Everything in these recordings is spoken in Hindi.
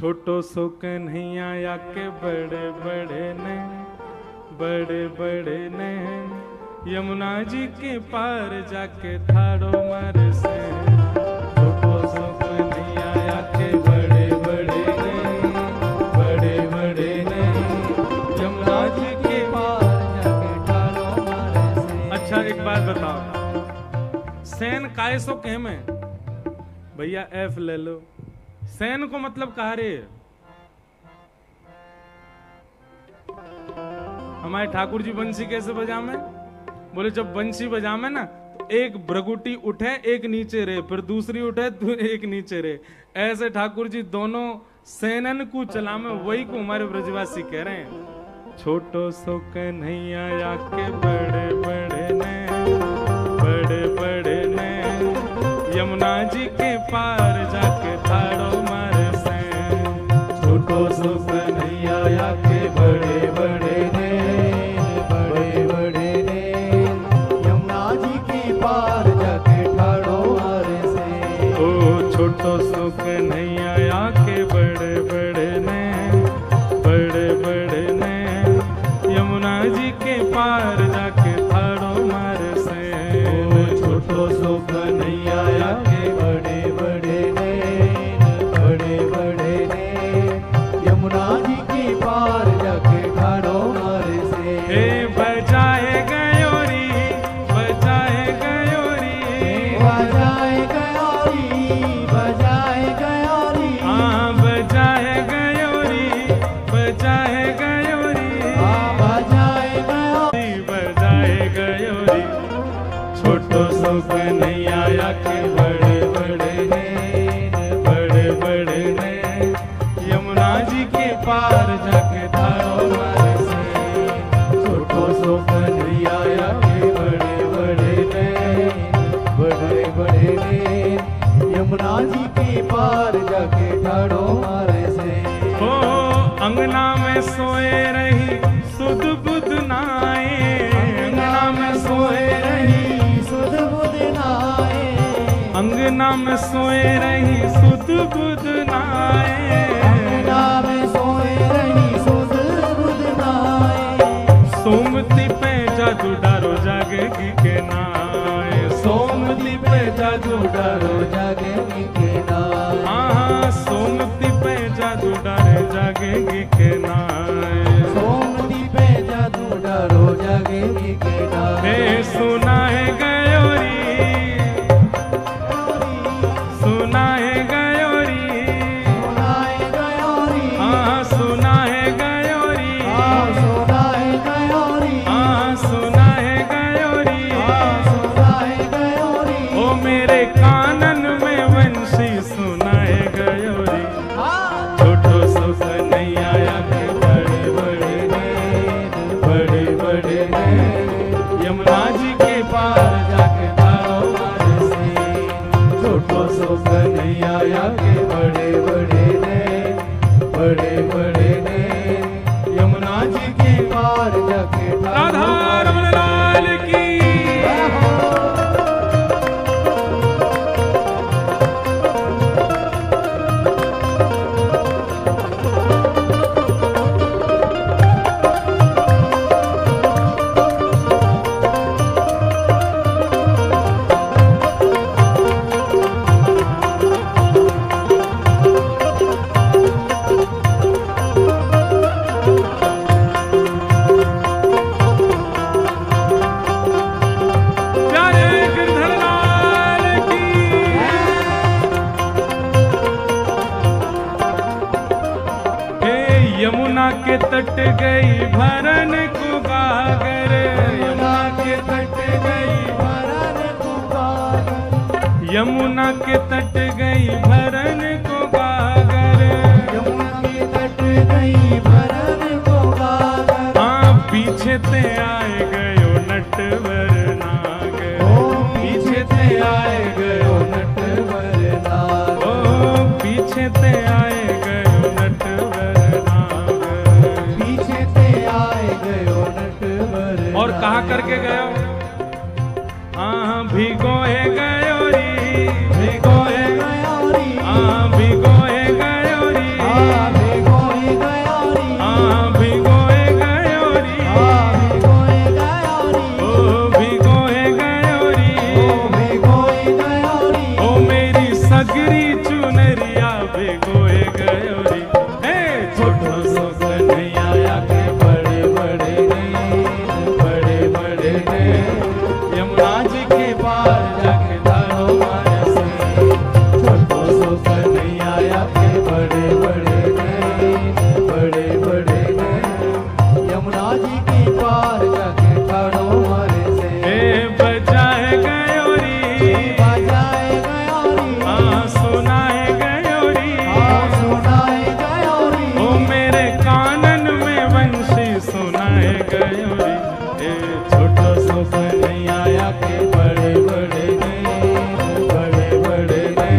छोटो सो कन्हैया या के बड़े बड़े ने, बड़े बड़े ने, यमुना जी के पार जाके थाड़ो मार से। छोटो सो कन्हैया या के बड़े बड़े ने, बड़े बड़े ने, यमुना जी के पार जाके थाड़ो मार से। अच्छा एक बात बताओ, सैन काय सो कह में भैया एफ ले लो। सैन को मतलब कहा रे, हमारे ठाकुर जी बंसी कैसे बजामे? बोले जब बंसी बजामे ना तो एक भ्रगुटी उठे एक नीचे रहे, फिर दूसरी उठे एक नीचे रहे, ऐसे ठाकुर जी दोनों सैनन को चलामे। वही को हमारे ब्रजवासी कह रहे हैं। छोटो सो कन्हैया या के बड़े बड़े ने, बड़े बड़े ने, यमुना जी के पार जाके थाड़ो मारे से। छोटो सो कन्हैया या के बड़े बड़े ने, बड़े बड़े ने, यमुना जी के पार जाके ठाड़ो मारे से। ओ छोटो सो कन्हैया या के बड़े बड़े ने, बड़े बड़े ने, यमुना जी के पार जाके थाड़ो मारे से। छोटो सो कन्हैया या के बड़े बड़े ने, बड़े बड़े ने, यमुना जी के पार जाके ठाड़ो मारे से। हे बजाए गयोरी, बजाए गयोरी, बजाए गयोरी, बजाए गयोरी, हाँ बजाए गयोरी, बजाए गयोरी, हाँ बजाए गयोरी, बजाए गयोरी। छोटो सो कन्हैया या के बड़े बड़े ने, बड़े बड़े ने, यमुना जी के पार जाके थाड़ो मारे से। छोटो सो कन्हैया या के बड़े बड़े ने, बड़े बड़े ने, यमुना जी के पार जाके ठाड़ो मारे से। ओ अंगना में सोए रही सुध बुध नाए, अंगना में सोए रही सुध बुध नाए, अंगना में सोए रही सुध बुध नाए, अंगना में सोए रही सुध बुध नाए। सोमती पे जादू डारो जागेगी के नाए, सोमती पे जादू डारो जागेगी के नाए, हाँ सोमती पे जादू डारे जागेगी के नाए, सोमती पे जादू डारो जागेगी के नाए। हे सुना है गयोरी, सुना है गयोरी, सुना है गयोरी, हाँ सुना है गयोरी, हाँ सुना है गयोरी, हाँ सुना है गयोरी, हाँ सुना है गयोरी। ओ मेरे कानन में वंशी सुना है गयोरी। छोटो सो कन्हैया या के बड़े बड़े ने, बड़े बड़े ने, यमुना जी के पार जाके थाड़ो मारे से। छोटो सो कन्हैया या के बड़े बड़े ने, बड़े बड़े ने, यमुना जी के पार जाके राधा रमन लाल की। यमुना के तट गई भरन को गागर, यमुना के तट गई भरन को गागर, यमुना के तट गई भरन को गागर, यमुना के तट गई भरन को गागर। हाँ पीछे ते आए गयो नटवर नागर, ओ पीछे ते आए गयो नटवर नागर, ओ पीछे ते आए गयो नटवर। और कहा करके गयो, हाँ भिगोए गयोरी, भिगोए गयोरी, हाँ भिगोए गयोरी, भिगोए गयोरी। हे छोटो सो कन्हैया आके बड़े बड़े ने, बड़े बड़े ने, यमुना जी के पार जाके धारो मारे से। छोटो सो कन्हैया आके बड़े बड़े ने, बड़े बड़े ने, यमुना जी की पार जाके ठाड़ो मारे से। हे बजाए गयोरी, बजाए गयोरी, हाँ सुनाए गयोरी, हाँ सुनाए गयोरी, ओ मेरे कानन में वंशी सुनाए गयोरी। हे छोटो सो कन्हैया आके बड़े बड़े ने, बड़े बड़े ने,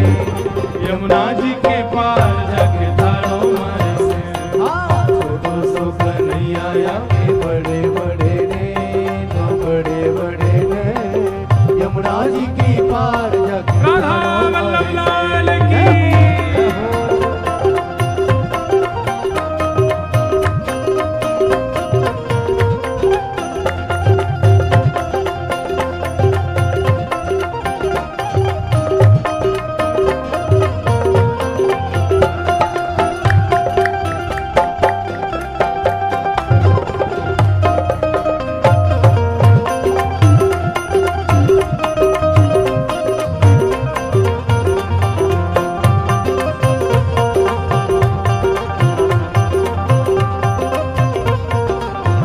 यमुना जी के पार जाके धारो मारे से। हाँ छोटो सो कन्हैया आके बड़े बड़े ने, बड़े बड़े ने, यमुना जी की पार जाके राधा वल्लभ लाल की।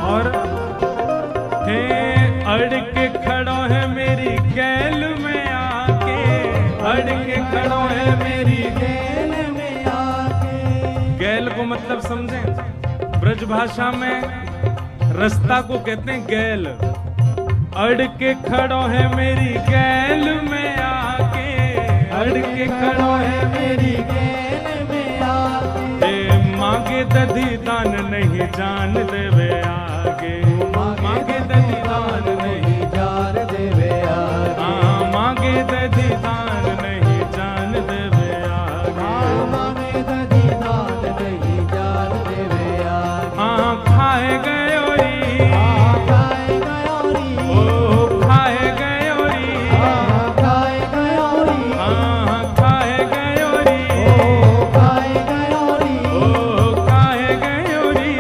और हे अड़ के खड़ो है मेरी गैल में आके, अड़ के खड़ो है मेरी गैल में आके। गैल को मतलब समझें, ब्रज भाषा में रास्ता को कहते हैं गैल। अड़ के खड़ो है मेरी गैल में आके, अड़ के खड़ो है मेरी गैल में आके। हे मांगे दधी दान नहीं जान देवे आगे, मांगे दधी दान नहीं, जान देवे आगे। हाँ मांगे दधी दान नहीं जान देवे आगे। मांगे दधी दान नहीं जान देवे आगे। हाँ खाए गयोरी, खाए गयोरी, ओ खाए गयोरी, खाए गयोरी, हाँ खाए गयोरी, खाए गयोरी, ओ खाए गयोरी,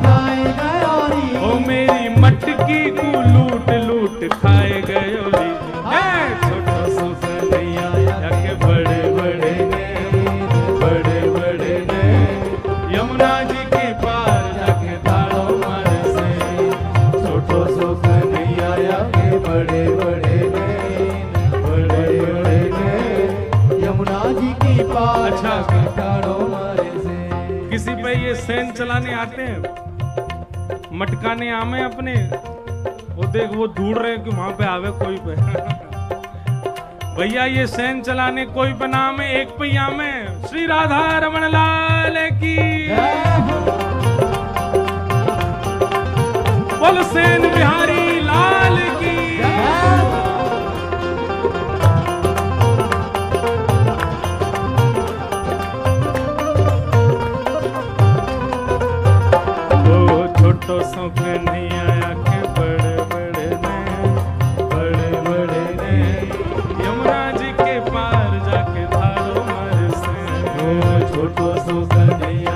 खाए गयोरी। ओ मेरी मटकी को लूट लूट खाए गयोरी। हे छोटो सो कन्हैया आके बड़े बड़े ने, बड़े बड़े ने, यमुना जी के पार जाके धारो मारे से। छोटो सो कन्हैया आके बड़े बड़े ने, बड़े बड़े ने, यमुना जी की पार अच्छा। जाके ठाड़ो मारे से। किसी पे ये सेन चलाने आते हैं, मटकाने आमे अपने, वो देख वो ढूंढ रहे हैं कि वहां पे आवे कोई पे। भैया ये सेन चलाने कोई पे नाम है, एक पे में श्री राधा रमन लाल की। बोल सेन बिहारी लाल की। ओ छोटो सो कन्हैया आके बड़े बड़े ने, बड़े बड़े ने, यमुना जी के पार जाके धारो मारे से। छोटो सो कन्हैया